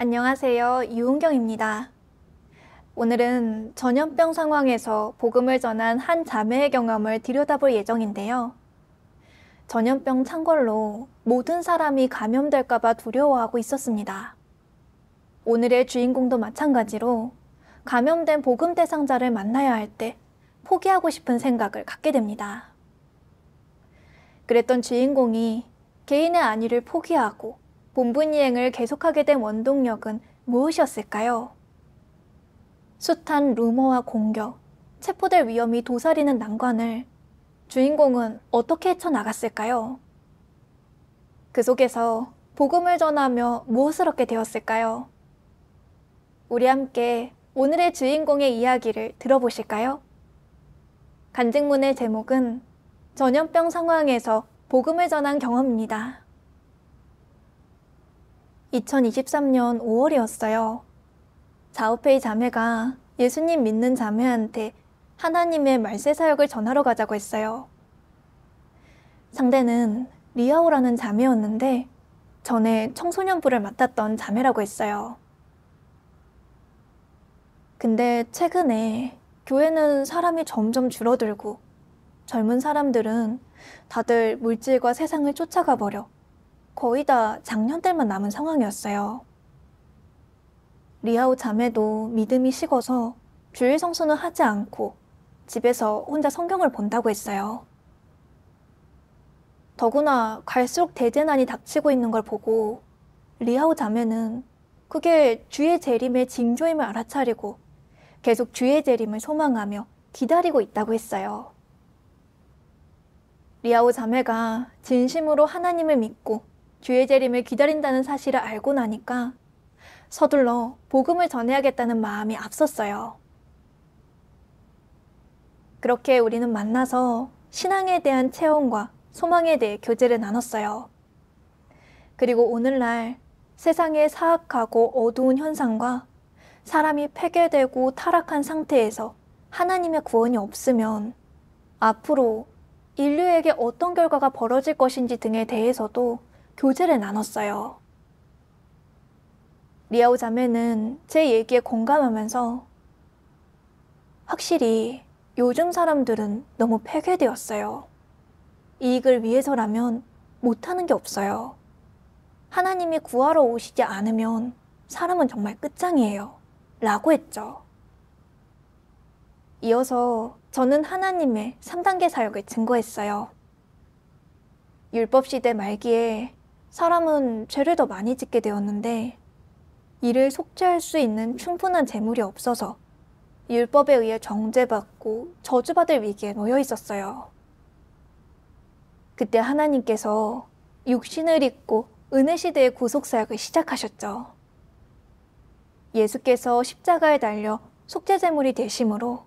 안녕하세요. 유은경입니다. 오늘은 전염병 상황에서 복음을 전한 한 자매의 경험을 들여다볼 예정인데요. 전염병 창궐로 모든 사람이 감염될까봐 두려워하고 있었습니다. 오늘의 주인공도 마찬가지로 감염된 복음 대상자를 만나야 할 때 포기하고 싶은 생각을 갖게 됩니다. 그랬던 주인공이 개인의 안위를 포기하고 본분 이행을 계속하게 된 원동력은 무엇이었을까요? 숱한 루머와 공격, 체포될 위험이 도사리는 난관을 주인공은 어떻게 헤쳐나갔을까요? 그 속에서 복음을 전하며 무엇을 얻게 되었을까요? 우리 함께 오늘의 주인공의 이야기를 들어보실까요? 간증문의 제목은 전염병 상황에서 복음을 전한 경험입니다. 2023년 5월이었어요. 자오페이 자매가 예수님 믿는 자매한테 하나님의 말세 사역을 전하러 가자고 했어요. 상대는 리아오라는 자매였는데 전에 청소년부를 맡았던 자매라고 했어요. 근데 최근에 교회는 사람이 점점 줄어들고 젊은 사람들은 다들 물질과 세상을 쫓아가 버려 거의 다 장년들만 남은 상황이었어요. 리아오 자매도 믿음이 식어서 주일 성수는 하지 않고 집에서 혼자 성경을 본다고 했어요. 더구나 갈수록 대재난이 닥치고 있는 걸 보고 리아오 자매는 그게 주의 재림의 징조임을 알아차리고 계속 주의 재림을 소망하며 기다리고 있다고 했어요. 리아오 자매가 진심으로 하나님을 믿고 주의 재림을 기다린다는 사실을 알고 나니까 서둘러 복음을 전해야겠다는 마음이 앞섰어요. 그렇게 우리는 만나서 신앙에 대한 체험과 소망에 대해 교제를 나눴어요. 그리고 오늘날 세상의 사악하고 어두운 현상과 사람이 폐괴되고 타락한 상태에서 하나님의 구원이 없으면 앞으로 인류에게 어떤 결과가 벌어질 것인지 등에 대해서도 교제를 나눴어요. 리아오 자매는 제 얘기에 공감하면서 확실히 요즘 사람들은 너무 폐괴되었어요. 이익을 위해서라면 못하는 게 없어요. 하나님이 구하러 오시지 않으면 사람은 정말 끝장이에요. 라고 했죠. 이어서 저는 하나님의 3단계 사역을 증거했어요. 율법시대 말기에 사람은 죄를 더 많이 짓게 되었는데 이를 속죄할 수 있는 충분한 재물이 없어서 율법에 의해 정죄받고 저주받을 위기에 놓여 있었어요. 그때 하나님께서 육신을 입고 은혜시대의 구속사역을 시작하셨죠. 예수께서 십자가에 달려 속죄제물이 되심으로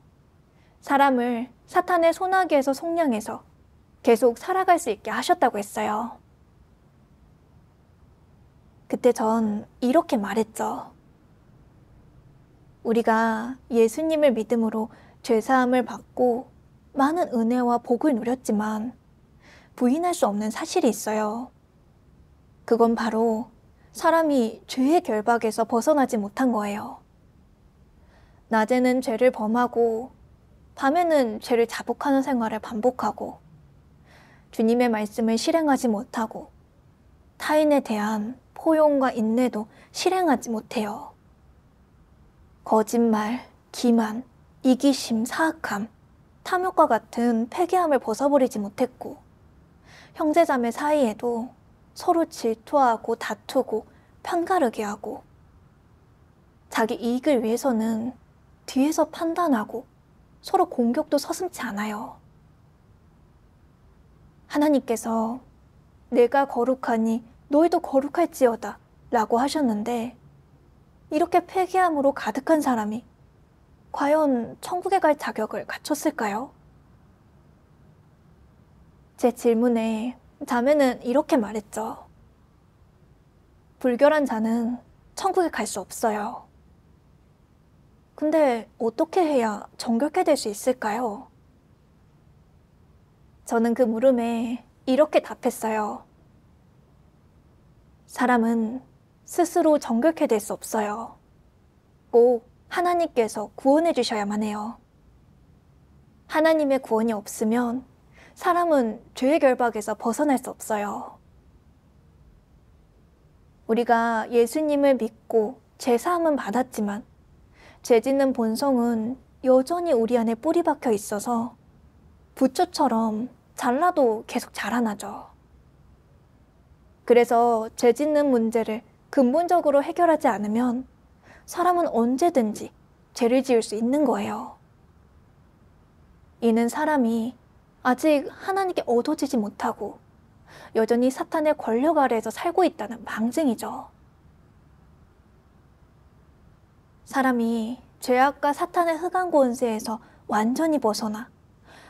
사람을 사탄의 소나기에서 속량해서 계속 살아갈 수 있게 하셨다고 했어요. 그때 전 이렇게 말했죠. 우리가 예수님을 믿음으로 죄사함을 받고 많은 은혜와 복을 누렸지만 부인할 수 없는 사실이 있어요. 그건 바로 사람이 죄의 결박에서 벗어나지 못한 거예요. 낮에는 죄를 범하고 밤에는 죄를 자복하는 생활을 반복하고 주님의 말씀을 실행하지 못하고 타인에 대한 포용과 인내도 실행하지 못해요. 거짓말, 기만, 이기심, 사악함, 탐욕과 같은 폐괴함을 벗어버리지 못했고 형제자매 사이에도 서로 질투하고 다투고 편가르게 하고 자기 이익을 위해서는 뒤에서 판단하고 서로 공격도 서슴지 않아요. 하나님께서 내가 거룩하니 너희도 거룩할지어다 라고 하셨는데 이렇게 폐기함으로 가득한 사람이 과연 천국에 갈 자격을 갖췄을까요? 제 질문에 자매는 이렇게 말했죠. 불결한 자는 천국에 갈 수 없어요. 근데 어떻게 해야 정결케 될 수 있을까요? 저는 그 물음에 이렇게 답했어요. 사람은 스스로 정결케 될 수 없어요. 꼭 하나님께서 구원해 주셔야만 해요. 하나님의 구원이 없으면 사람은 죄의 결박에서 벗어날 수 없어요. 우리가 예수님을 믿고 죄사함은 받았지만 죄 짓는 본성은 여전히 우리 안에 뿌리 박혀 있어서 부초처럼 잘라도 계속 자라나죠. 그래서 죄 짓는 문제를 근본적으로 해결하지 않으면 사람은 언제든지 죄를 지을 수 있는 거예요. 이는 사람이 아직 하나님께 얻어지지 못하고 여전히 사탄의 권력 아래에서 살고 있다는 방증이죠. 사람이 죄악과 사탄의 흑암 권세에서 완전히 벗어나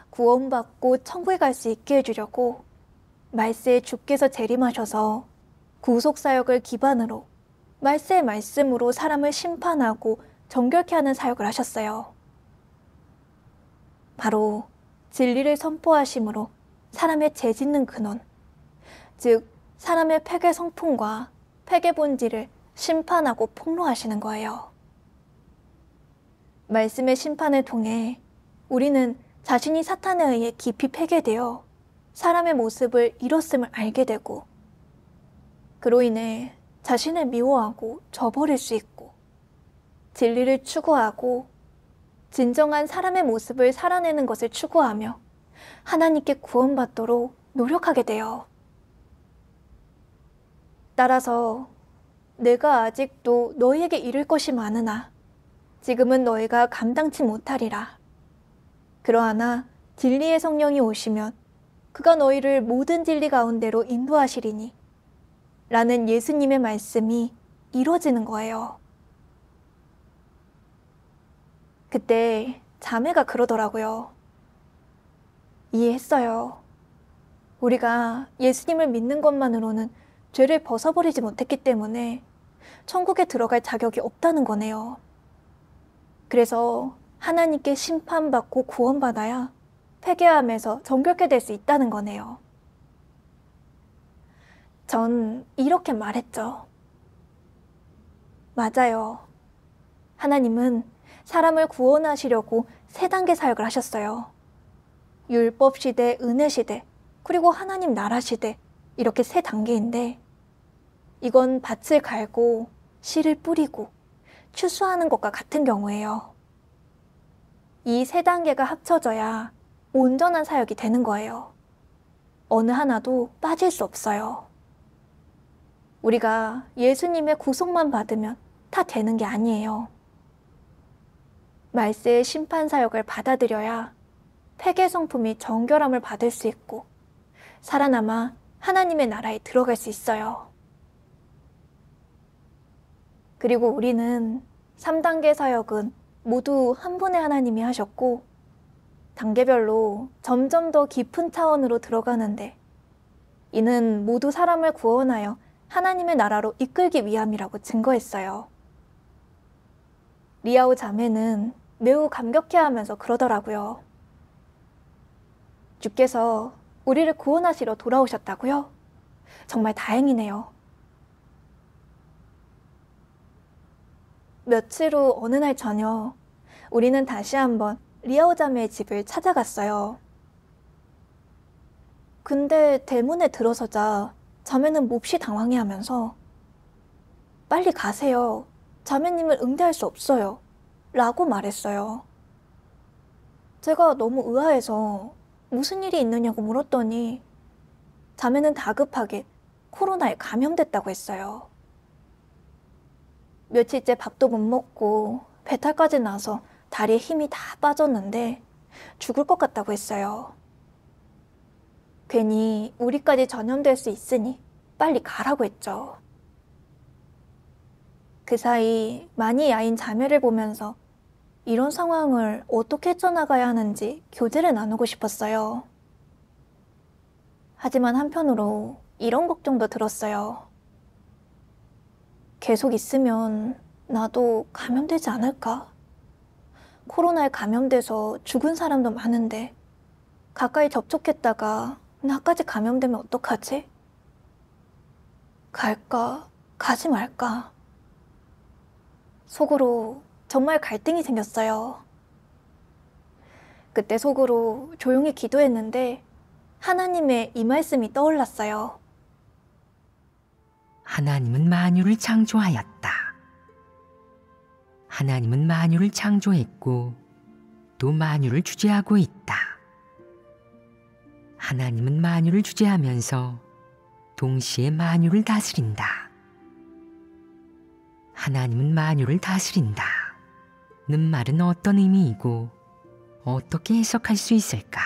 구원받고 천국에 갈 수 있게 해주려고 말세에 주께서 재림하셔서 구속사역을 기반으로 말세의 말씀으로 사람을 심판하고 정결케 하는 사역을 하셨어요. 바로 진리를 선포하심으로 사람의 죄 짓는 근원, 즉 사람의 폐괴 성품과 폐괴 본질을 심판하고 폭로하시는 거예요. 말씀의 심판을 통해 우리는 자신이 사탄에 의해 깊이 폐괴되어 사람의 모습을 잃었음을 알게 되고 그로 인해 자신을 미워하고 저버릴 수 있고 진리를 추구하고 진정한 사람의 모습을 살아내는 것을 추구하며 하나님께 구원받도록 노력하게 돼요. 따라서 내가 아직도 너희에게 이를 것이 많으나 지금은 너희가 감당치 못하리라. 그러하나 진리의 성령이 오시면 그가 너희를 모든 진리 가운데로 인도하시리니 라는 예수님의 말씀이 이루어지는 거예요. 그때 자매가 그러더라고요. 이해했어요. 우리가 예수님을 믿는 것만으로는 죄를 벗어버리지 못했기 때문에 천국에 들어갈 자격이 없다는 거네요. 그래서 하나님께 심판받고 구원받아야 폐괴함에서 정결케 될 수 있다는 거네요. 전 이렇게 말했죠. 맞아요. 하나님은 사람을 구원하시려고 3단계 사역을 하셨어요. 율법 시대, 은혜 시대, 그리고 하나님 나라 시대, 이렇게 3단계인데 이건 밭을 갈고 씨를 뿌리고 추수하는 것과 같은 경우예요. 이 3단계가 합쳐져야 온전한 사역이 되는 거예요. 어느 하나도 빠질 수 없어요. 우리가 예수님의 구속만 받으면 다 되는 게 아니에요. 말세의 심판 사역을 받아들여야 폐괴 성품이 정결함을 받을 수 있고 살아남아 하나님의 나라에 들어갈 수 있어요. 그리고 우리는 3단계 사역은 모두 한 분의 하나님이 하셨고 단계별로 점점 더 깊은 차원으로 들어가는데 이는 모두 사람을 구원하여 하나님의 나라로 이끌기 위함이라고 증거했어요. 리아오 자매는 매우 감격해하면서 그러더라고요. 주께서 우리를 구원하시러 돌아오셨다고요? 정말 다행이네요. 며칠 후 어느 날 저녁 우리는 다시 한번 리아오 자매의 집을 찾아갔어요. 근데 대문에 들어서자 자매는 몹시 당황해하면서 빨리 가세요. 자매님을 응대할 수 없어요. 라고 말했어요. 제가 너무 의아해서 무슨 일이 있느냐고 물었더니 자매는 다급하게 코로나에 감염됐다고 했어요. 며칠째 밥도 못 먹고 배탈까지 나서 다리에 힘이 다 빠졌는데 죽을 것 같다고 했어요. 괜히 우리까지 전염될 수 있으니 빨리 가라고 했죠. 그 사이 많이 야인 자매를 보면서 이런 상황을 어떻게 헤쳐나가야 하는지 교제를 나누고 싶었어요. 하지만 한편으로 이런 걱정도 들었어요. 계속 있으면 나도 감염되지 않을까? 코로나에 감염돼서 죽은 사람도 많은데 가까이 접촉했다가 나까지 감염되면 어떡하지? 갈까 가지 말까? 속으로 정말 갈등이 생겼어요. 그때 속으로 조용히 기도했는데 하나님의 이 말씀이 떠올랐어요. 하나님은 만유를 창조하였다. 하나님은 만유를 창조했고 또 만유를 주재하고 있다. 하나님은 만유를 주재하면서 동시에 만유를 다스린다. 하나님은 만유를 다스린다. 는 말은 어떤 의미이고 어떻게 해석할 수 있을까?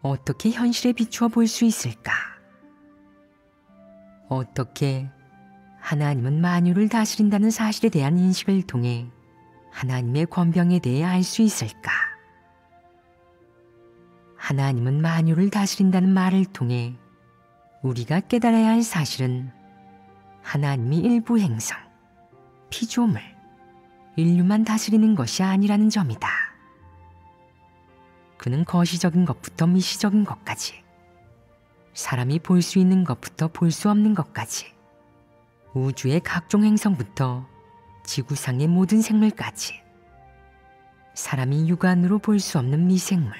어떻게 현실에 비추어 볼 수 있을까? 어떻게 하나님은 만유를 다스린다는 사실에 대한 인식을 통해 하나님의 권병에 대해 알 수 있을까? 하나님은 만유를 다스린다는 말을 통해 우리가 깨달아야 할 사실은 하나님이 일부 행성, 피조물, 인류만 다스리는 것이 아니라는 점이다. 그는 거시적인 것부터 미시적인 것까지, 사람이 볼 수 있는 것부터 볼 수 없는 것까지, 우주의 각종 행성부터 지구상의 모든 생물까지, 사람이 육안으로 볼 수 없는 미생물,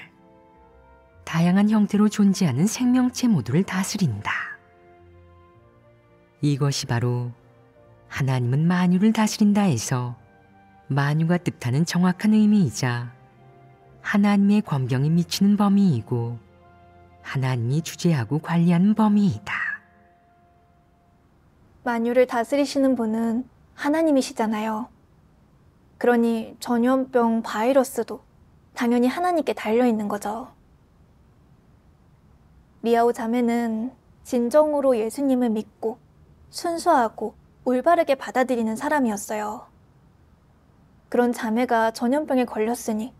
다양한 형태로 존재하는 생명체 모두를 다스린다. 이것이 바로 하나님은 만유를 다스린다에서 만유가 뜻하는 정확한 의미이자 하나님의 권병이 미치는 범위이고 하나님이 주재하고 관리하는 범위이다. 만유를 다스리시는 분은 하나님이시잖아요. 그러니 전염병, 바이러스도 당연히 하나님께 달려있는 거죠. 리아오 자매는 진정으로 예수님을 믿고 순수하고 올바르게 받아들이는 사람이었어요. 그런 자매가 전염병에 걸렸으니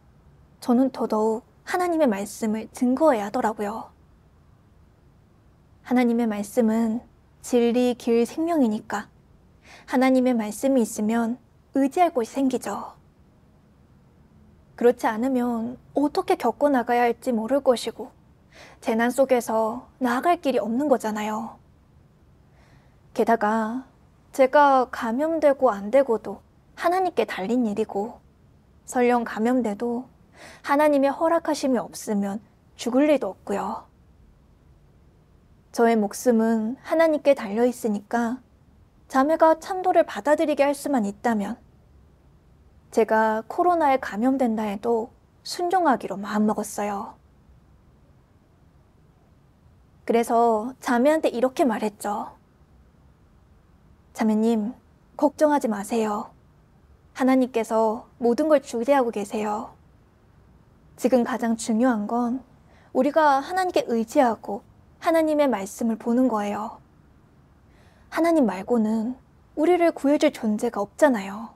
저는 더더욱 하나님의 말씀을 증거해야 하더라고요. 하나님의 말씀은 진리, 길, 생명이니까 하나님의 말씀이 있으면 의지할 곳이 생기죠. 그렇지 않으면 어떻게 겪어나가야 할지 모를 것이고 재난 속에서 나아갈 길이 없는 거잖아요. 게다가 제가 감염되고 안 되고도 하나님께 달린 일이고 설령 감염돼도 하나님의 허락하심이 없으면 죽을 일도 없고요. 저의 목숨은 하나님께 달려있으니까 자매가 참도를 받아들이게 할 수만 있다면 제가 코로나에 감염된다 해도 순종하기로 마음먹었어요. 그래서 자매한테 이렇게 말했죠. 자매님, 걱정하지 마세요. 하나님께서 모든 걸 주재하고 계세요. 지금 가장 중요한 건 우리가 하나님께 의지하고 하나님의 말씀을 보는 거예요. 하나님 말고는 우리를 구해줄 존재가 없잖아요.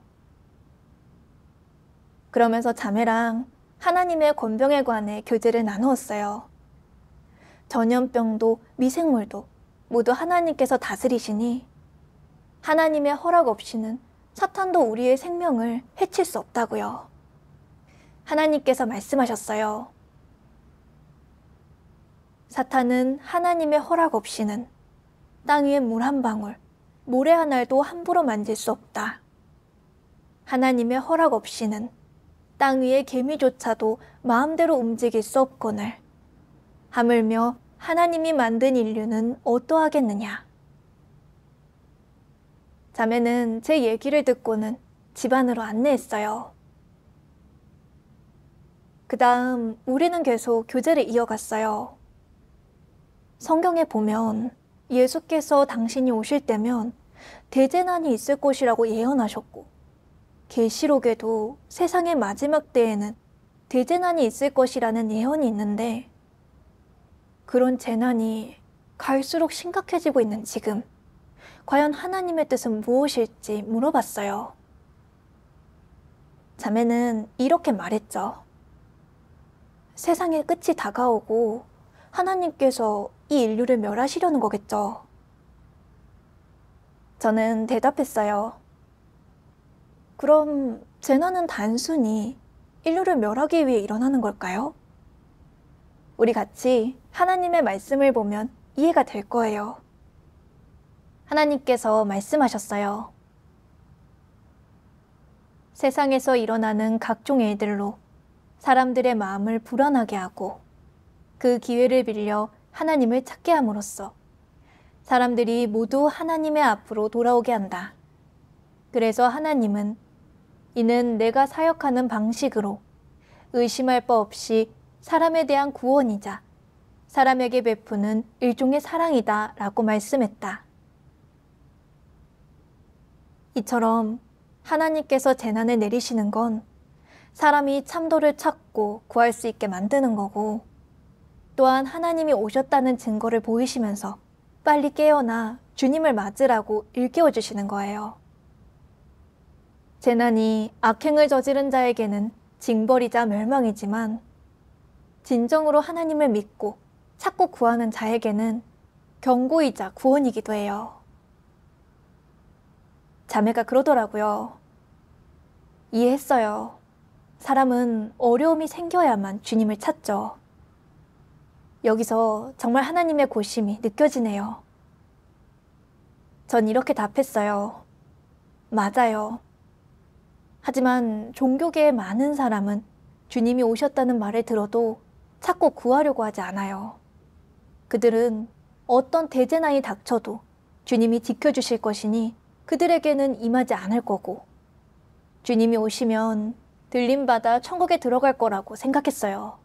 그러면서 자매랑 하나님의 권병에 관해 교제를 나누었어요. 전염병도 미생물도 모두 하나님께서 다스리시니 하나님의 허락 없이는 사탄도 우리의 생명을 해칠 수 없다고요. 하나님께서 말씀하셨어요. 사탄은 하나님의 허락 없이는 땅 위에 물 한 방울, 모래 한 알도 함부로 만질 수 없다. 하나님의 허락 없이는 땅 위의 개미조차도 마음대로 움직일 수 없거늘 하물며 하나님이 만든 인류는 어떠하겠느냐. 자매는 제 얘기를 듣고는 집 안으로 안내했어요. 그 다음 우리는 계속 교제를 이어갔어요. 성경에 보면 예수께서 당신이 오실 때면 대재난이 있을 것이라고 예언하셨고 계시록에도 세상의 마지막 때에는 대재난이 있을 것이라는 예언이 있는데 그런 재난이 갈수록 심각해지고 있는 지금 과연 하나님의 뜻은 무엇일지 물어봤어요. 자매는 이렇게 말했죠. 세상의 끝이 다가오고 하나님께서 이 인류를 멸하시려는 거겠죠. 저는 대답했어요. 그럼 재난은 단순히 인류를 멸하기 위해 일어나는 걸까요? 우리 같이 하나님의 말씀을 보면 이해가 될 거예요. 하나님께서 말씀하셨어요. 세상에서 일어나는 각종 일들로 사람들의 마음을 불안하게 하고 그 기회를 빌려 하나님을 찾게 함으로써 사람들이 모두 하나님의 앞으로 돌아오게 한다. 그래서 하나님은 이는 내가 사역하는 방식으로 의심할 바 없이 사람에 대한 구원이자 사람에게 베푸는 일종의 사랑이다 라고 말씀했다. 이처럼 하나님께서 재난을 내리시는 건 사람이 참도를 찾고 구할 수 있게 만드는 거고, 또한 하나님이 오셨다는 증거를 보이시면서 빨리 깨어나 주님을 맞으라고 일깨워 주시는 거예요. 재난이 악행을 저지른 자에게는 징벌이자 멸망이지만 진정으로 하나님을 믿고 찾고 구하는 자에게는 경고이자 구원이기도 해요. 자매가 그러더라고요. 이해했어요. 사람은 어려움이 생겨야만 주님을 찾죠. 여기서 정말 하나님의 고심이 느껴지네요. 전 이렇게 답했어요. 맞아요. 하지만 종교계의 많은 사람은 주님이 오셨다는 말을 들어도 찾고 구하려고 하지 않아요. 그들은 어떤 대재난이 닥쳐도 주님이 지켜주실 것이니 그들에게는 임하지 않을 거고, 주님이 오시면 들림받아 천국에 들어갈 거라고 생각했어요.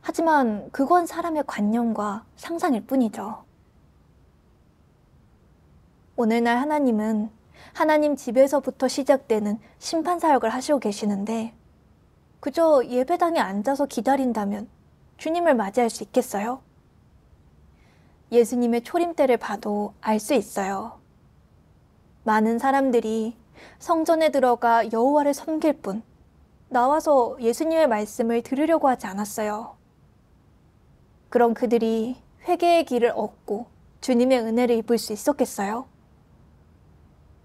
하지만 그건 사람의 관념과 상상일 뿐이죠. 오늘날 하나님은 하나님 집에서부터 시작되는 심판사역을 하시고 계시는데, 그저 예배당에 앉아서 기다린다면 주님을 맞이할 수 있겠어요? 예수님의 초림때를 봐도 알 수 있어요. 많은 사람들이 성전에 들어가 여호와를 섬길 뿐 나와서 예수님의 말씀을 들으려고 하지 않았어요. 그럼 그들이 회개의 길을 얻고 주님의 은혜를 입을 수 있었겠어요?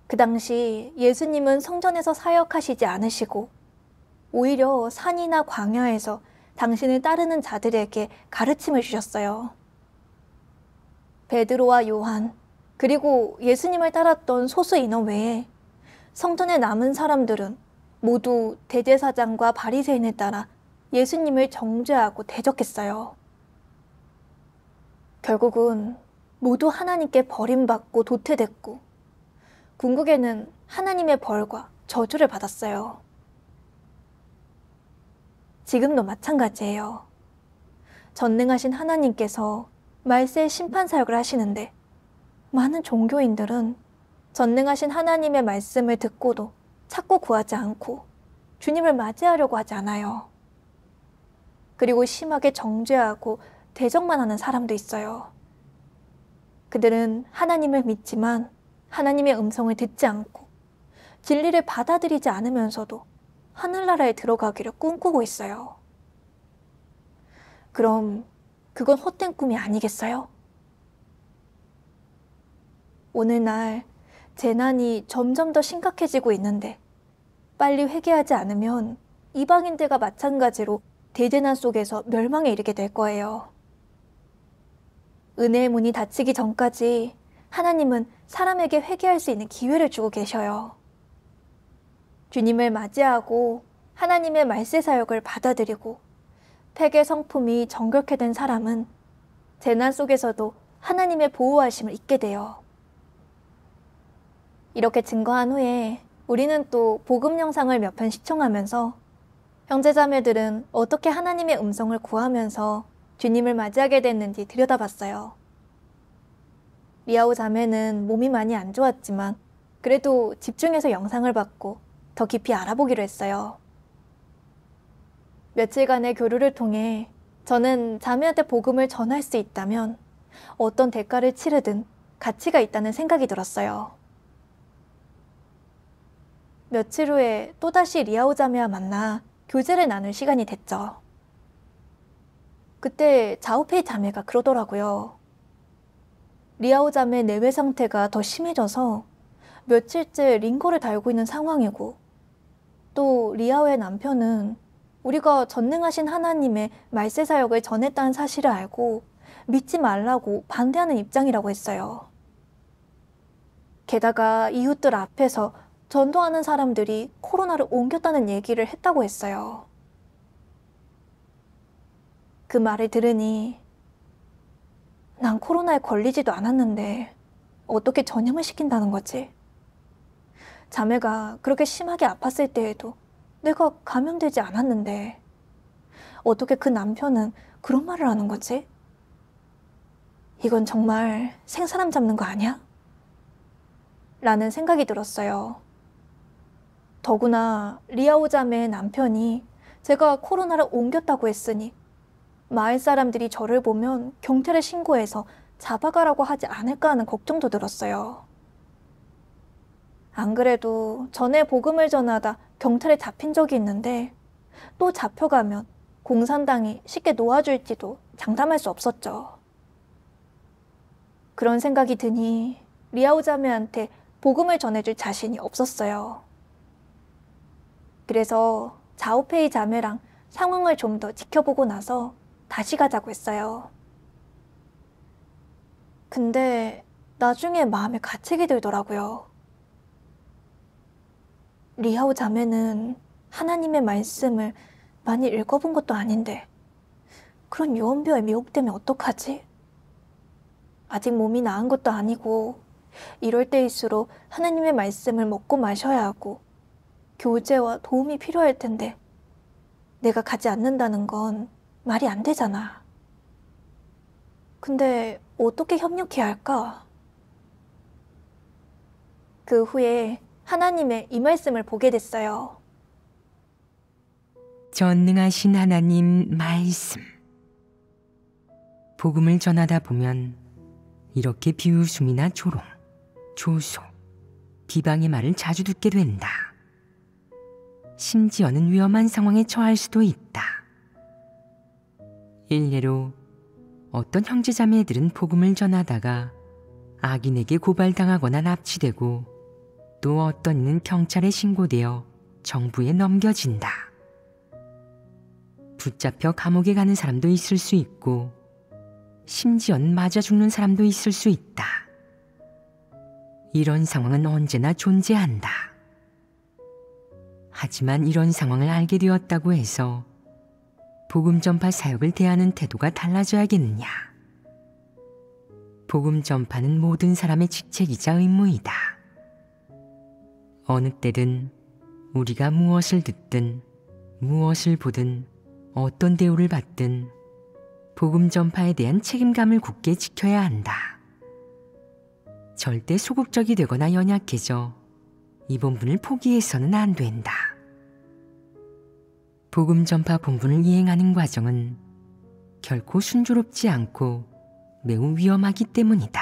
그 당시 예수님은 성전에서 사역하시지 않으시고 오히려 산이나 광야에서 당신을 따르는 자들에게 가르침을 주셨어요. 베드로와 요한, 그리고 예수님을 따랐던 소수 인원 외에 성전에 남은 사람들은 모두 대제사장과 바리새인을 따라 예수님을 정죄하고 대적했어요. 결국은 모두 하나님께 버림받고 도태됐고, 궁극에는 하나님의 벌과 저주를 받았어요. 지금도 마찬가지예요. 전능하신 하나님께서 말세의 심판 사역을 하시는데, 많은 종교인들은 전능하신 하나님의 말씀을 듣고도 찾고 구하지 않고 주님을 맞이하려고 하지 않아요. 그리고 심하게 정죄하고 대적만 하는 사람도 있어요. 그들은 하나님을 믿지만 하나님의 음성을 듣지 않고 진리를 받아들이지 않으면서도 하늘나라에 들어가기를 꿈꾸고 있어요. 그럼 그건 헛된 꿈이 아니겠어요? 오늘날 재난이 점점 더 심각해지고 있는데 빨리 회개하지 않으면 이방인들과 마찬가지로 대재난 속에서 멸망에 이르게 될 거예요. 은혜의 문이 닫히기 전까지 하나님은 사람에게 회개할 수 있는 기회를 주고 계셔요. 주님을 맞이하고 하나님의 말세 사역을 받아들이고 폐계 성품이 정결케 된 사람은 재난 속에서도 하나님의 보호하심을 잊게 돼요. 이렇게 증거한 후에 우리는 또 복음 영상을 몇 편 시청하면서 형제자매들은 어떻게 하나님의 음성을 구하면서 주님을 맞이하게 됐는지 들여다봤어요. 리아오 자매는 몸이 많이 안 좋았지만 그래도 집중해서 영상을 봤고 더 깊이 알아보기로 했어요. 며칠간의 교류를 통해 저는 자매한테 복음을 전할 수 있다면 어떤 대가를 치르든 가치가 있다는 생각이 들었어요. 며칠 후에 또다시 리아오 자매와 만나 교제를 나눌 시간이 됐죠. 그때 자오페이 자매가 그러더라고요. 리아오 자매 내외 상태가 더 심해져서 며칠째 링거를 달고 있는 상황이고, 또 리아오의 남편은 우리가 전능하신 하나님의 말세 사역을 전했다는 사실을 알고 믿지 말라고 반대하는 입장이라고 했어요. 게다가 이웃들 앞에서 전도하는 사람들이 코로나를 옮겼다는 얘기를 했다고 했어요. 그 말을 들으니 난 코로나에 걸리지도 않았는데 어떻게 전염을 시킨다는 거지? 자매가 그렇게 심하게 아팠을 때에도 내가 감염되지 않았는데 어떻게 그 남편은 그런 말을 하는 거지? 이건 정말 생사람 잡는 거 아니야? 라는 생각이 들었어요. 더구나 리아오 자매의 남편이 제가 코로나를 옮겼다고 했으니 마을 사람들이 저를 보면 경찰에 신고해서 잡아가라고 하지 않을까 하는 걱정도 들었어요. 안 그래도 전에 복음을 전하다 경찰에 잡힌 적이 있는데 또 잡혀가면 공산당이 쉽게 놓아줄지도 장담할 수 없었죠. 그런 생각이 드니 리아오 자매한테 복음을 전해줄 자신이 없었어요. 그래서 자오페이 자매랑 상황을 좀 더 지켜보고 나서 다시 가자고 했어요. 근데 나중에 마음에 가책이 들더라고요. 리아오 자매는 하나님의 말씀을 많이 읽어본 것도 아닌데 그런 유언비어에 미혹되면 어떡하지? 아직 몸이 나은 것도 아니고 이럴 때일수록 하나님의 말씀을 먹고 마셔야 하고 교제와 도움이 필요할 텐데 내가 가지 않는다는 건 말이 안 되잖아. 근데 어떻게 협력해야 할까? 그 후에 하나님의 이 말씀을 보게 됐어요. 전능하신 하나님 말씀. 복음을 전하다 보면 이렇게 비웃음이나 조롱, 조소, 비방의 말을 자주 듣게 된다. 심지어는 위험한 상황에 처할 수도 있다. 일례로 어떤 형제자매들은 복음을 전하다가 악인에게 고발당하거나 납치되고 또 어떤 이는 경찰에 신고되어 정부에 넘겨진다. 붙잡혀 감옥에 가는 사람도 있을 수 있고 심지어는 맞아 죽는 사람도 있을 수 있다. 이런 상황은 언제나 존재한다. 하지만 이런 상황을 알게 되었다고 해서 복음 전파 사역을 대하는 태도가 달라져야겠느냐? 복음 전파는 모든 사람의 직책이자 의무이다. 어느 때든 우리가 무엇을 듣든 무엇을 보든 어떤 대우를 받든 복음 전파에 대한 책임감을 굳게 지켜야 한다. 절대 소극적이 되거나 연약해져 이 본분을 포기해서는 안 된다. 복음 전파 본분을 이행하는 과정은 결코 순조롭지 않고 매우 위험하기 때문이다.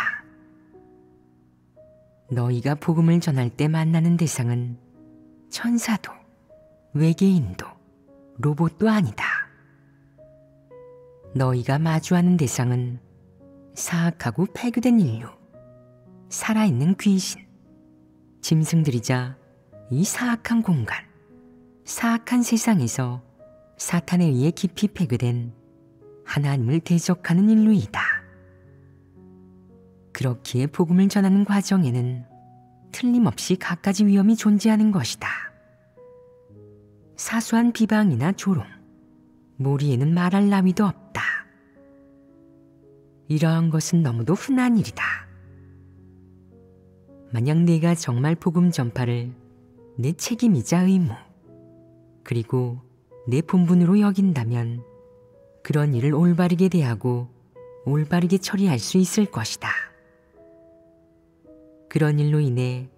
너희가 복음을 전할 때 만나는 대상은 천사도, 외계인도, 로봇도 아니다. 너희가 마주하는 대상은 사악하고 폐교된 인류, 살아있는 귀신, 짐승들이자 이 사악한 공간, 사악한 세상에서 사탄에 의해 깊이 폐교된 하나님을 대적하는 인류이다. 그렇기에 복음을 전하는 과정에는 틀림없이 갖가지 위험이 존재하는 것이다. 사소한 비방이나 조롱, 모리에는 말할 나위도 없다. 이러한 것은 너무도 흔한 일이다. 만약 내가 정말 복음 전파를 내 책임이자 의무, 그리고 내 본분으로 여긴다면 그런 일을 올바르게 대하고 올바르게 처리할 수 있을 것이다. 그런 일로 인해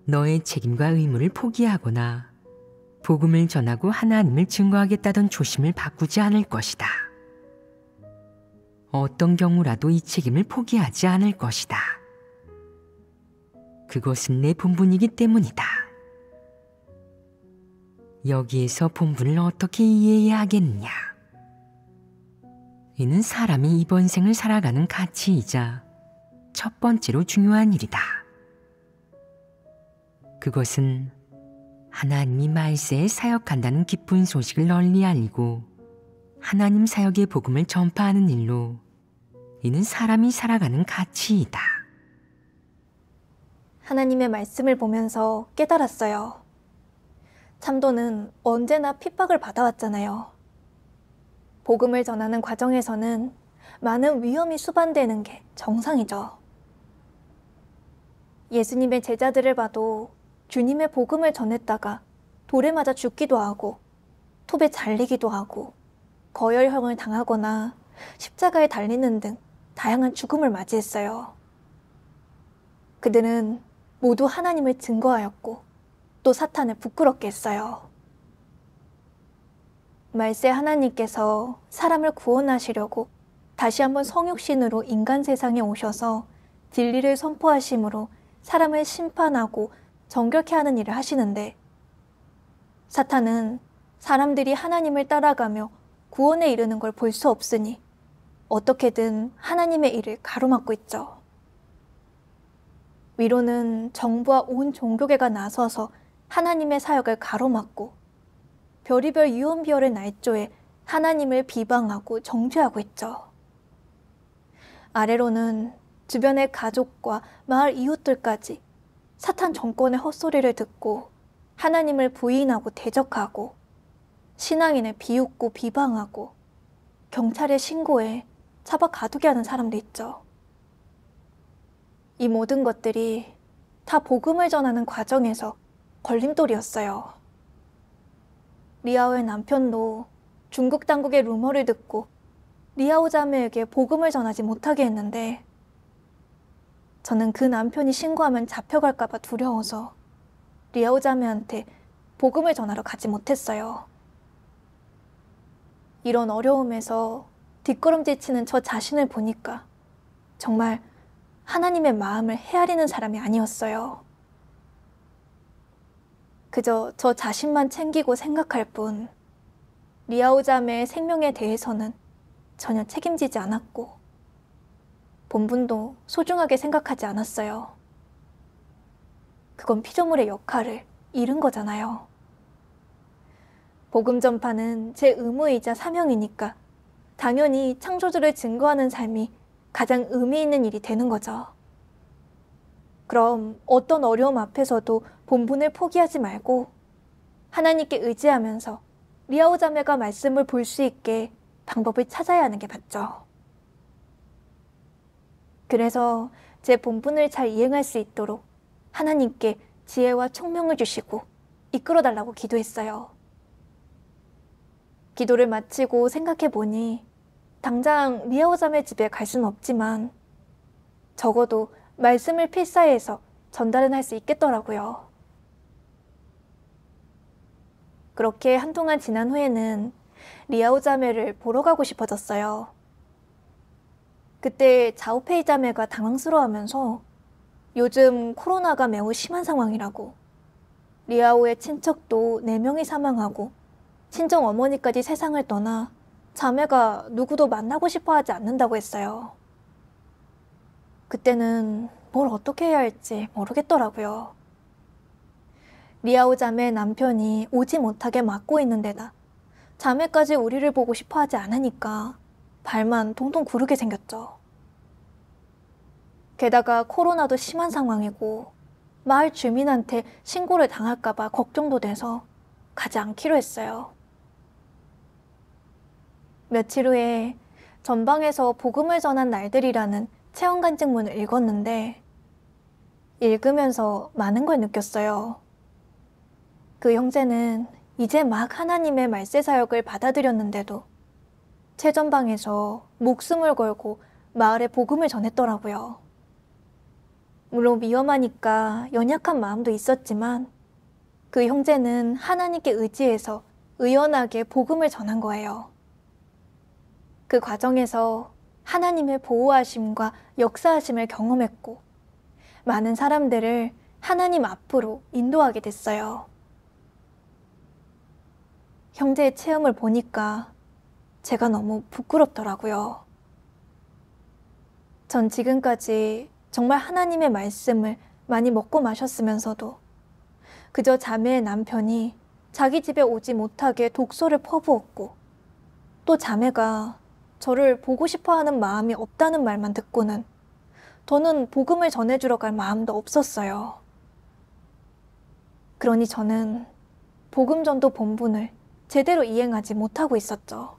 너의 책임과 의무를 포기하거나 복음을 전하고 하나님을 증거하겠다던 초심을 바꾸지 않을 것이다. 어떤 경우라도 이 책임을 포기하지 않을 것이다. 그것은 내 본분이기 때문이다. 여기에서 본분을 어떻게 이해해야 하겠느냐? 이는 사람이 이번 생을 살아가는 가치이자 첫 번째로 중요한 일이다. 그것은 하나님이 말세에 사역한다는 기쁜 소식을 널리 알리고 하나님 사역의 복음을 전파하는 일로 이는 사람이 살아가는 가치이다. 하나님의 말씀을 보면서 깨달았어요. 참도는 언제나 핍박을 받아왔잖아요. 복음을 전하는 과정에서는 많은 위험이 수반되는 게 정상이죠. 예수님의 제자들을 봐도 주님의 복음을 전했다가 돌에 맞아 죽기도 하고 톱에 잘리기도 하고 거열형을 당하거나 십자가에 달리는 등 다양한 죽음을 맞이했어요. 그들은 모두 하나님을 증거하였고 또 사탄을 부끄럽게 했어요. 말세 하나님께서 사람을 구원하시려고 다시 한번 성육신으로 인간 세상에 오셔서 진리를 선포하심으로 사람을 심판하고 정결케 하는 일을 하시는데, 사탄은 사람들이 하나님을 따라가며 구원에 이르는 걸 볼 수 없으니 어떻게든 하나님의 일을 가로막고 있죠. 위로는 정부와 온 종교계가 나서서 하나님의 사역을 가로막고 별의별 유언비어를 날조해 하나님을 비방하고 정죄하고 있죠. 아래로는 주변의 가족과 마을 이웃들까지 사탄 정권의 헛소리를 듣고 하나님을 부인하고 대적하고 신앙인을 비웃고 비방하고 경찰에 신고해 잡아 가두게 하는 사람도 있죠. 이 모든 것들이 다 복음을 전하는 과정에서 걸림돌이었어요. 리아오의 남편도 중국 당국의 루머를 듣고 리아오 자매에게 복음을 전하지 못하게 했는데, 저는 그 남편이 신고하면 잡혀갈까봐 두려워서 리아오 자매한테 복음을 전하러 가지 못했어요. 이런 어려움에서 뒷걸음질 치는 저 자신을 보니까 정말 하나님의 마음을 헤아리는 사람이 아니었어요. 그저 저 자신만 챙기고 생각할 뿐 리아오 자매의 생명에 대해서는 전혀 책임지지 않았고 본분도 소중하게 생각하지 않았어요. 그건 피조물의 역할을 잃은 거잖아요. 복음 전파는 제 의무이자 사명이니까 당연히 창조주를 증거하는 삶이 가장 의미 있는 일이 되는 거죠. 그럼 어떤 어려움 앞에서도 본분을 포기하지 말고 하나님께 의지하면서 리아오 자매가 말씀을 볼 수 있게 방법을 찾아야 하는 게 맞죠. 그래서 제 본분을 잘 이행할 수 있도록 하나님께 지혜와 총명을 주시고 이끌어달라고 기도했어요. 기도를 마치고 생각해 보니 당장 리아오 자매 집에 갈 수는 없지만 적어도 말씀을 필사해서 전달은 할 수 있겠더라고요. 그렇게 한동안 지난 후에는 리아오 자매를 보러 가고 싶어졌어요. 그때 자오페이 자매가 당황스러워하면서 요즘 코로나가 매우 심한 상황이라고, 리아오의 친척도 4명이 사망하고 친정 어머니까지 세상을 떠나 자매가 누구도 만나고 싶어 하지 않는다고 했어요. 그때는 뭘 어떻게 해야 할지 모르겠더라고요. 리아오 자매의 남편이 오지 못하게 막고 있는 데다 자매까지 우리를 보고 싶어 하지 않으니까 발만 동동 구르게 생겼죠. 게다가 코로나도 심한 상황이고 마을 주민한테 신고를 당할까봐 걱정도 돼서 가지 않기로 했어요. 며칠 후에 전방에서 복음을 전한 날들이라는 체험간증문을 읽었는데 읽으면서 많은 걸 느꼈어요. 그 형제는 이제 막 하나님의 말세 사역을 받아들였는데도 최전방에서 목숨을 걸고 마을에 복음을 전했더라고요. 물론 위험하니까 연약한 마음도 있었지만 그 형제는 하나님께 의지해서 의연하게 복음을 전한 거예요. 그 과정에서 하나님의 보호하심과 역사하심을 경험했고 많은 사람들을 하나님 앞으로 인도하게 됐어요. 형제의 체험을 보니까 제가 너무 부끄럽더라고요. 전 지금까지 정말 하나님의 말씀을 많이 먹고 마셨으면서도 그저 자매의 남편이 자기 집에 오지 못하게 독소를 퍼부었고 또 자매가 저를 보고 싶어 하는 마음이 없다는 말만 듣고는 저는 복음을 전해주러 갈 마음도 없었어요. 그러니 저는 복음전도 본분을 제대로 이행하지 못하고 있었죠.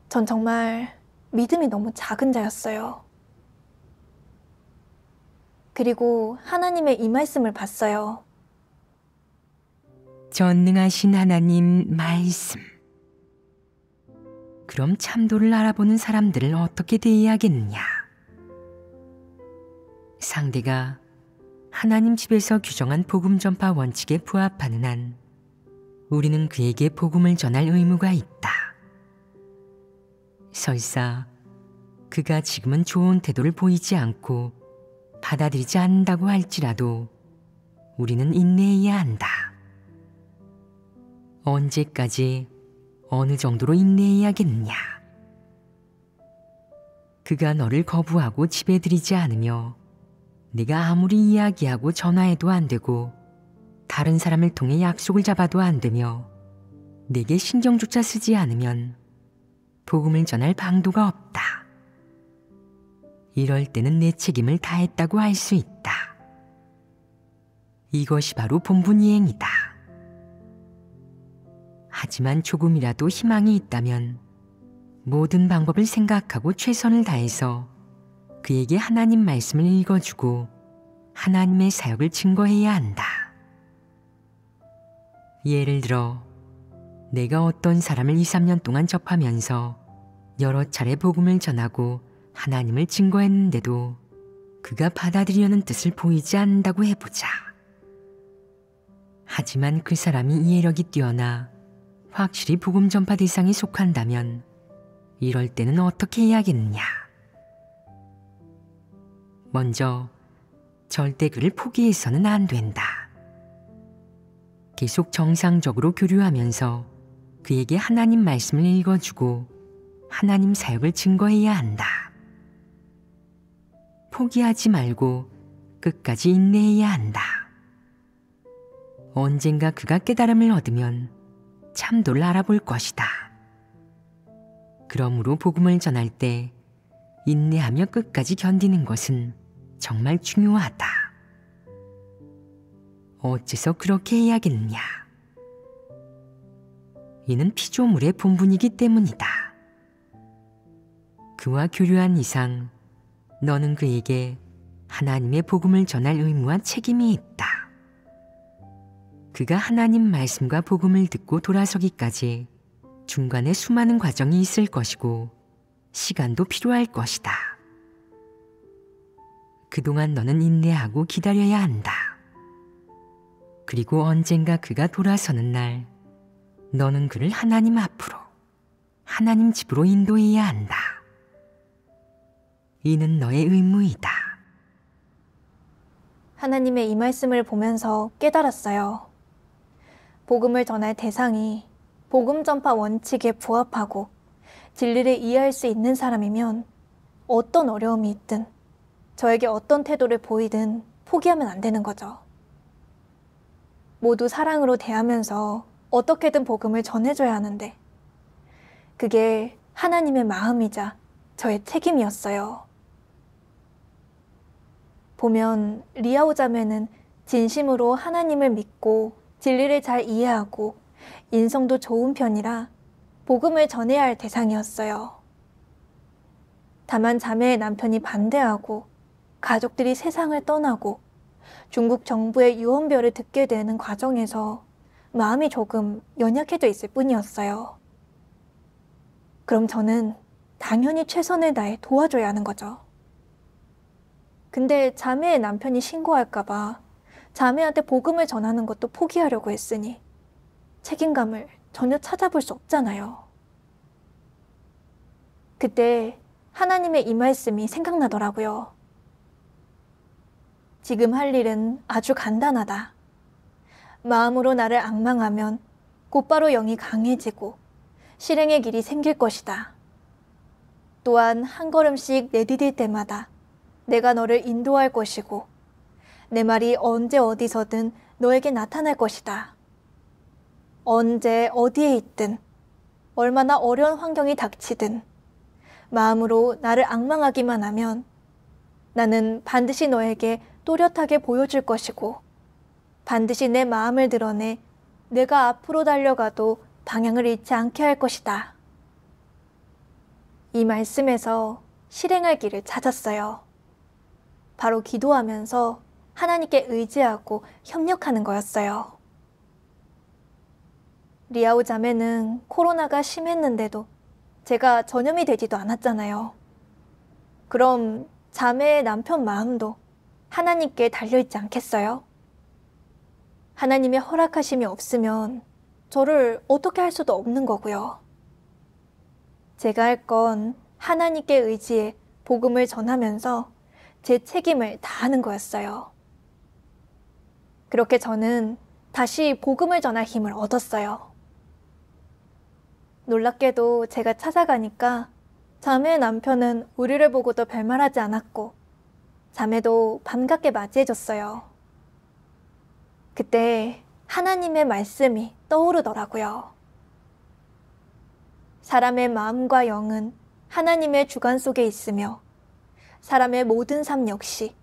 전 정말 믿음이 너무 작은 자였어요. 그리고 하나님의 이 말씀을 봤어요. 전능하신 하나님 말씀. 그럼 참도를 알아보는 사람들을 어떻게 대해야겠느냐? 상대가 하나님 집에서 규정한 복음 전파 원칙에 부합하는 한 우리는 그에게 복음을 전할 의무가 있다. 설사 그가 지금은 좋은 태도를 보이지 않고 받아들이지 않는다고 할지라도 우리는 인내해야 한다. 언제까지 어느 정도로 인내해야겠느냐? 그가 너를 거부하고 집에 들이지 않으며 네가 아무리 이야기하고 전화해도 안 되고 다른 사람을 통해 약속을 잡아도 안 되며 내게 신경조차 쓰지 않으면 복음을 전할 방도가 없다. 이럴 때는 내 책임을 다했다고 할 수 있다. 이것이 바로 본분이행이다. 하지만 조금이라도 희망이 있다면 모든 방법을 생각하고 최선을 다해서 그에게 하나님 말씀을 읽어주고 하나님의 사역을 증거해야 한다. 예를 들어 내가 어떤 사람을 2, 3년 동안 접하면서 여러 차례 복음을 전하고 하나님을 증거했는데도 그가 받아들이려는 뜻을 보이지 않는다고 해보자. 하지만 그 사람이 이해력이 뛰어나 확실히 복음 전파 대상에 속한다면 이럴 때는 어떻게 해야겠느냐? 먼저 절대 그를 포기해서는 안 된다. 계속 정상적으로 교류하면서 그에게 하나님 말씀을 읽어주고 하나님 사역을 증거해야 한다. 포기하지 말고 끝까지 인내해야 한다. 언젠가 그가 깨달음을 얻으면 참도를 알아볼 것이다. 그러므로 복음을 전할 때 인내하며 끝까지 견디는 것은 정말 중요하다. 어째서 그렇게 해야겠느냐? 이는 피조물의 본분이기 때문이다. 그와 교류한 이상 너는 그에게 하나님의 복음을 전할 의무와 책임이 있다. 그가 하나님 말씀과 복음을 듣고 돌아서기까지 중간에 수많은 과정이 있을 것이고 시간도 필요할 것이다. 그동안 너는 인내하고 기다려야 한다. 그리고 언젠가 그가 돌아서는 날 너는 그를 하나님 앞으로, 하나님 집으로 인도해야 한다. 이는 너의 의무이다. 하나님의 이 말씀을 보면서 깨달았어요. 복음을 전할 대상이 복음 전파 원칙에 부합하고 진리를 이해할 수 있는 사람이면 어떤 어려움이 있든 저에게 어떤 태도를 보이든 포기하면 안 되는 거죠. 모두 사랑으로 대하면서 어떻게든 복음을 전해줘야 하는데 그게 하나님의 마음이자 저의 책임이었어요. 보면 리아오 자매는 진심으로 하나님을 믿고 진리를 잘 이해하고 인성도 좋은 편이라 복음을 전해야 할 대상이었어요. 다만 자매의 남편이 반대하고 가족들이 세상을 떠나고 중국 정부의 유언별을 듣게 되는 과정에서 마음이 조금 연약해져 있을 뿐이었어요. 그럼 저는 당연히 최선을 다해 도와줘야 하는 거죠. 근데 자매의 남편이 신고할까봐 자매한테 복음을 전하는 것도 포기하려고 했으니 책임감을 전혀 찾아볼 수 없잖아요. 그때 하나님의 이 말씀이 생각나더라고요. 지금 할 일은 아주 간단하다. 마음으로 나를 앙망하면 곧바로 영이 강해지고 실행의 길이 생길 것이다. 또한 한 걸음씩 내디딜 때마다 내가 너를 인도할 것이고 내 말이 언제 어디서든 너에게 나타날 것이다. 언제 어디에 있든 얼마나 어려운 환경이 닥치든 마음으로 나를 앙망하기만 하면 나는 반드시 너에게 또렷하게 보여줄 것이고 반드시 내 마음을 드러내 내가 앞으로 달려가도 방향을 잃지 않게 할 것이다. 이 말씀에서 실행할 길을 찾았어요. 바로 기도하면서 하나님께 의지하고 협력하는 거였어요. 리아오 자매는 코로나가 심했는데도 제가 전염이 되지도 않았잖아요. 그럼 자매의 남편 마음도 하나님께 달려있지 않겠어요? 하나님의 허락하심이 없으면 저를 어떻게 할 수도 없는 거고요. 제가 할 건 하나님께 의지해 복음을 전하면서 제 책임을 다하는 거였어요. 그렇게 저는 다시 복음을 전할 힘을 얻었어요. 놀랍게도 제가 찾아가니까 자매의 남편은 우리를 보고도 별말하지 않았고 자매도 반갑게 맞이해줬어요. 그때 하나님의 말씀이 떠오르더라고요. 사람의 마음과 영은 하나님의 주관 속에 있으며 사람의 모든 삶 역시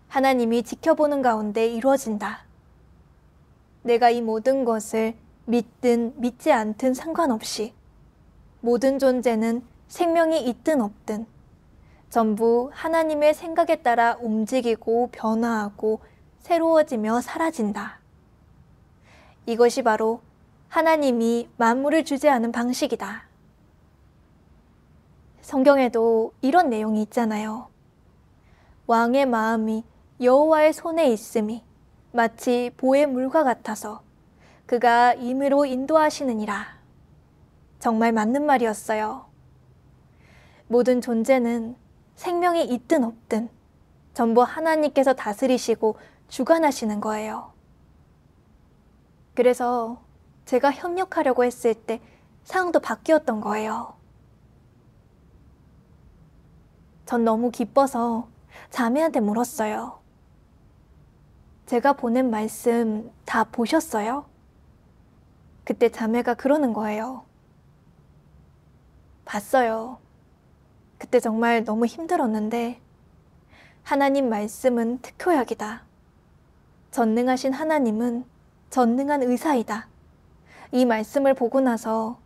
하나님이 지켜보는 가운데 이루어진다. 내가 이 모든 것을 믿든 믿지 않든 상관없이 모든 존재는 생명이 있든 없든 전부 하나님의 생각에 따라 움직이고 변화하고 새로워지며 사라진다. 이것이 바로 하나님이 만물을 주재하는 방식이다. 성경에도 이런 내용이 있잖아요. 왕의 마음이 여호와의 손에 있음이 마치 보의 물과 같아서 그가 임의로 인도하시느니라. 정말 맞는 말이었어요. 모든 존재는 생명이 있든 없든 전부 하나님께서 다스리시고 주관하시는 거예요. 그래서 제가 협력하려고 했을 때 상황도 바뀌었던 거예요. 전 너무 기뻐서 자매한테 물었어요. 제가 보낸 말씀 다 보셨어요? 그때 자매가 그러는 거예요. 봤어요. 그때 정말 너무 힘들었는데 하나님 말씀은 특효약이다. 전능하신 하나님은 전능한 의사이다. 이 말씀을 보고 나서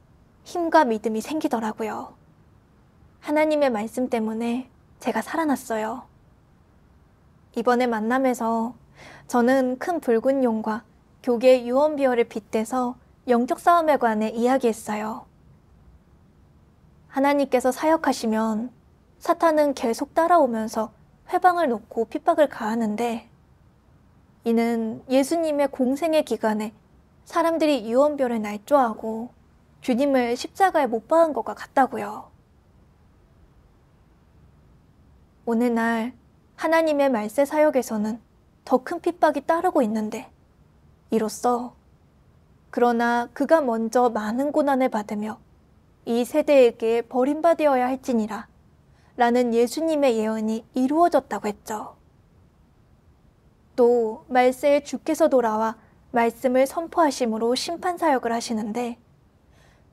힘과 믿음이 생기더라고요. 하나님의 말씀 때문에 제가 살아났어요. 이번에 만남에서 저는 큰 붉은 용과 교계 유언비어를 빗대서 영적 싸움에 관해 이야기했어요. 하나님께서 사역하시면 사탄은 계속 따라오면서 회방을 놓고 핍박을 가하는데 이는 예수님의 공생의 기간에 사람들이 유언비어를 날조하고 주님을 십자가에 못 박은 것과 같다고요. 오늘날 하나님의 말세 사역에서는 더 큰 핍박이 따르고 있는데 이로써 그러나 그가 먼저 많은 고난을 받으며 이 세대에게 버림받아야 할지니라 라는 예수님의 예언이 이루어졌다고 했죠. 또 말세에 주께서 돌아와 말씀을 선포하심으로 심판사역을 하시는데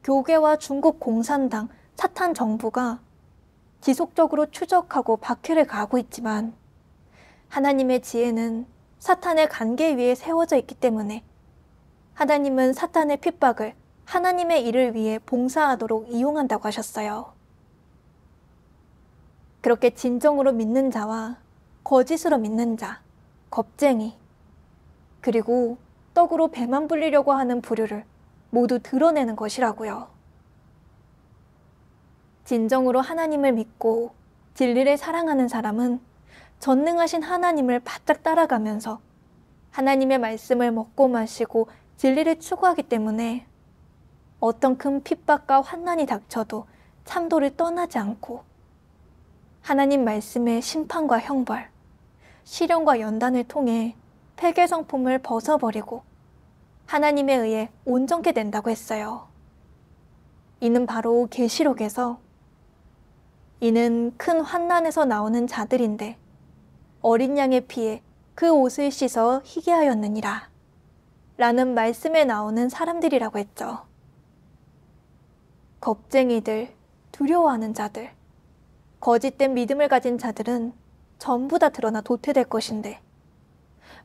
교계와 중국 공산당, 사탄 정부가 지속적으로 추적하고 박해를 가하고 있지만 하나님의 지혜는 사탄의 관계 위에 세워져 있기 때문에 하나님은 사탄의 핍박을 하나님의 일을 위해 봉사하도록 이용한다고 하셨어요. 그렇게 진정으로 믿는 자와 거짓으로 믿는 자, 겁쟁이, 그리고 떡으로 배만 불리려고 하는 부류를 모두 드러내는 것이라고요. 진정으로 하나님을 믿고 진리를 사랑하는 사람은 전능하신 하나님을 바짝 따라가면서 하나님의 말씀을 먹고 마시고 진리를 추구하기 때문에 어떤 큰 핍박과 환난이 닥쳐도 참도를 떠나지 않고 하나님 말씀의 심판과 형벌, 시련과 연단을 통해 폐괴 성품을 벗어버리고 하나님에 의해 온전케 된다고 했어요. 이는 바로 계시록에서 이는 큰 환난에서 나오는 자들인데 어린 양의 피에 그 옷을 씻어 희게 하였느니라 라는 말씀에 나오는 사람들이라고 했죠. 겁쟁이들, 두려워하는 자들, 거짓된 믿음을 가진 자들은 전부 다 드러나 도태될 것인데,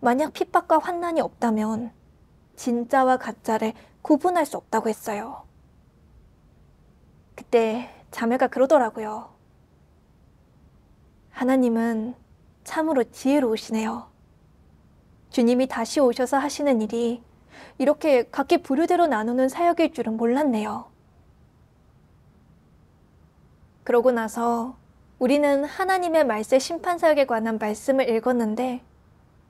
만약 핍박과 환난이 없다면 진짜와 가짜를 구분할 수 없다고 했어요. 그때 자매가 그러더라고요. 하나님은 참으로 지혜로우시네요. 주님이 다시 오셔서 하시는 일이 이렇게 각기 부류대로 나누는 사역일 줄은 몰랐네요. 그러고 나서 우리는 하나님의 말세 심판 사역에 관한 말씀을 읽었는데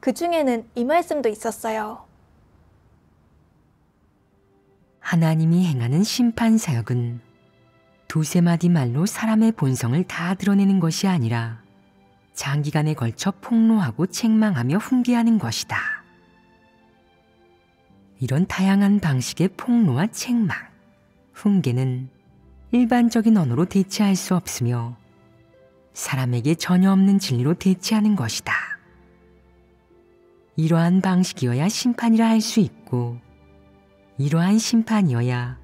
그 중에는 이 말씀도 있었어요. 하나님이 행하는 심판 사역은 두세 마디 말로 사람의 본성을 다 드러내는 것이 아니라 장기간에 걸쳐 폭로하고 책망하며 훈계하는 것이다. 이런 다양한 방식의 폭로와 책망, 훈계는 일반적인 언어로 대체할 수 없으며 사람에게 전혀 없는 진리로 대체하는 것이다. 이러한 방식이어야 심판이라 할 수 있고 이러한 심판이어야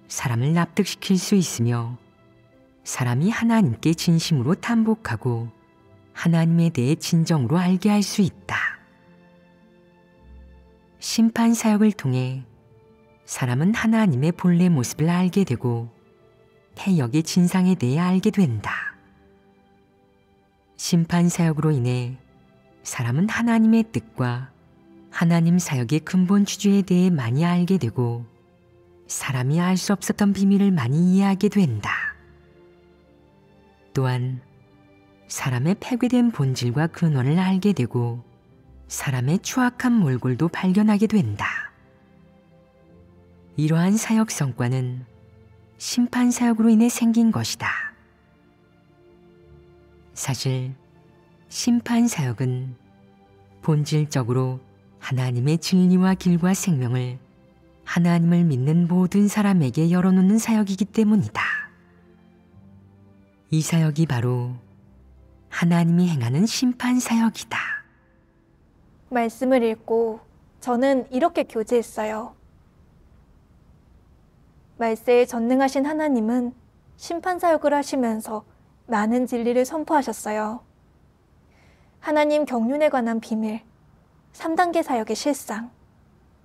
사람을 납득시킬 수 있으며 사람이 하나님께 진심으로 탐복하고 하나님에 대해 진정으로 알게 할 수 있다. 심판 사역을 통해 사람은 하나님의 본래 모습을 알게 되고 패역의 진상에 대해 알게 된다. 심판 사역으로 인해 사람은 하나님의 뜻과 하나님 사역의 근본 주제에 대해 많이 알게 되고 사람이 알 수 없었던 비밀을 많이 이해하게 된다. 또한 사람의 폐괴된 본질과 근원을 알게 되고 사람의 추악한 몰골도 발견하게 된다. 이러한 사역 성과는 심판 사역으로 인해 생긴 것이다. 사실 심판 사역은 본질적으로 하나님의 진리와 길과 생명을 하나님을 믿는 모든 사람에게 열어놓는 사역이기 때문이다. 이 사역이 바로 하나님이 행하는 심판 사역이다. 말씀을 읽고 저는 이렇게 교제했어요. 말세에 전능하신 하나님은 심판 사역을 하시면서 많은 진리를 선포하셨어요. 하나님 경륜에 관한 비밀, 3단계 사역의 실상,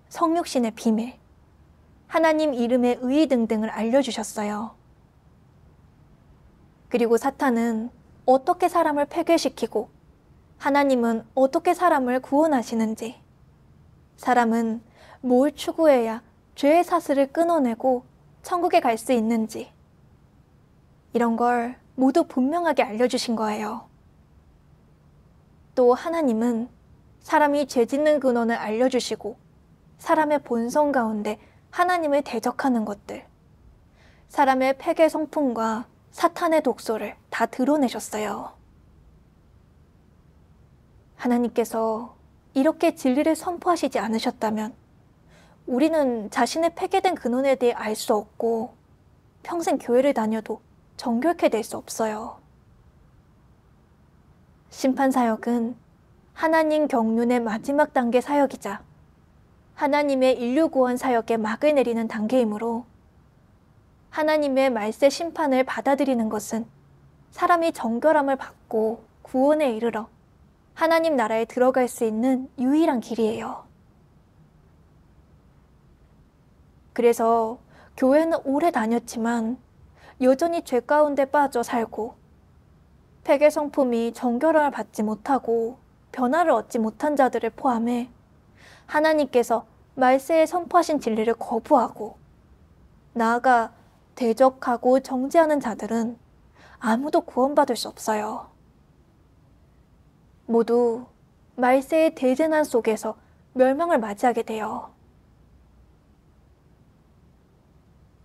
성육신의 비밀, 하나님 이름의 의의 등등을 알려주셨어요. 그리고 사탄은 어떻게 사람을 폐괴시키고 하나님은 어떻게 사람을 구원하시는지, 사람은 뭘 추구해야 죄의 사슬을 끊어내고 천국에 갈 수 있는지, 이런 걸 모두 분명하게 알려주신 거예요. 또 하나님은 사람이 죄 짓는 근원을 알려주시고 사람의 본성 가운데 하나님을 대적하는 것들, 사람의 폐괴 성품과 사탄의 독소를 다 드러내셨어요. 하나님께서 이렇게 진리를 선포하시지 않으셨다면 우리는 자신의 폐괴된 근원에 대해 알 수 없고 평생 교회를 다녀도 정결케 될 수 없어요. 심판사역은 하나님 경륜의 마지막 단계 사역이자 하나님의 인류 구원 사역에 막을 내리는 단계이므로 하나님의 말세 심판을 받아들이는 것은 사람이 정결함을 받고 구원에 이르러 하나님 나라에 들어갈 수 있는 유일한 길이에요. 그래서 교회는 오래 다녔지만 여전히 죄 가운데 빠져 살고 폐괴 성품이 정결함을 받지 못하고 변화를 얻지 못한 자들을 포함해 하나님께서 말세에 선포하신 진리를 거부하고 나아가 대적하고 정죄하는 자들은 아무도 구원받을 수 없어요. 모두 말세의 대재난 속에서 멸망을 맞이하게 돼요.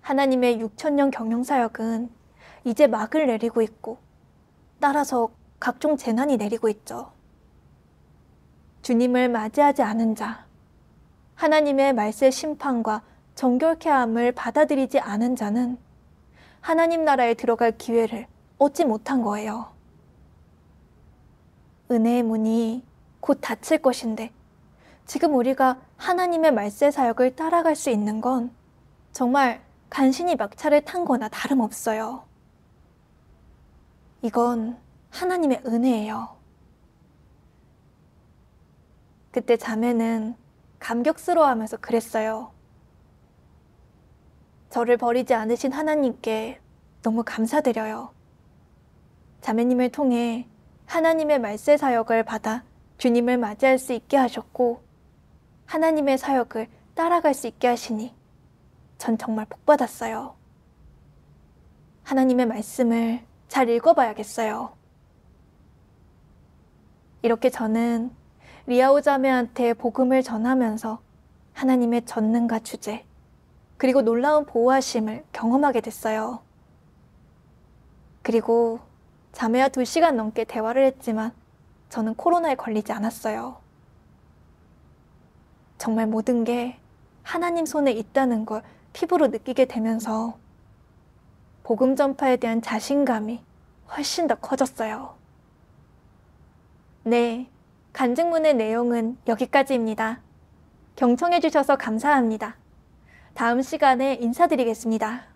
하나님의 6,000년 경영사역은 이제 막을 내리고 있고 따라서 각종 재난이 내리고 있죠. 주님을 맞이하지 않은 자, 하나님의 말세 심판과 정결케 함을 받아들이지 않은 자는 하나님 나라에 들어갈 기회를 얻지 못한 거예요. 은혜의 문이 곧 닫힐 것인데 지금 우리가 하나님의 말세 사역을 따라갈 수 있는 건 정말 간신히 막차를 탄 거나 다름없어요. 이건 하나님의 은혜예요. 그때 자매는 감격스러워하면서 그랬어요. 저를 버리지 않으신 하나님께 너무 감사드려요. 자매님을 통해 하나님의 말세 사역을 받아 주님을 맞이할 수 있게 하셨고 하나님의 사역을 따라갈 수 있게 하시니 전 정말 복받았어요. 하나님의 말씀을 잘 읽어봐야겠어요. 이렇게 저는 리아오 자매한테 복음을 전하면서 하나님의 전능과 주재, 그리고 놀라운 보호하심을 경험하게 됐어요. 그리고 자매와 2시간 넘게 대화를 했지만 저는 코로나에 걸리지 않았어요. 정말 모든 게 하나님 손에 있다는 걸 피부로 느끼게 되면서 복음 전파에 대한 자신감이 훨씬 더 커졌어요. 네, 간증문의 내용은 여기까지입니다. 경청해 주셔서 감사합니다. 다음 시간에 인사드리겠습니다.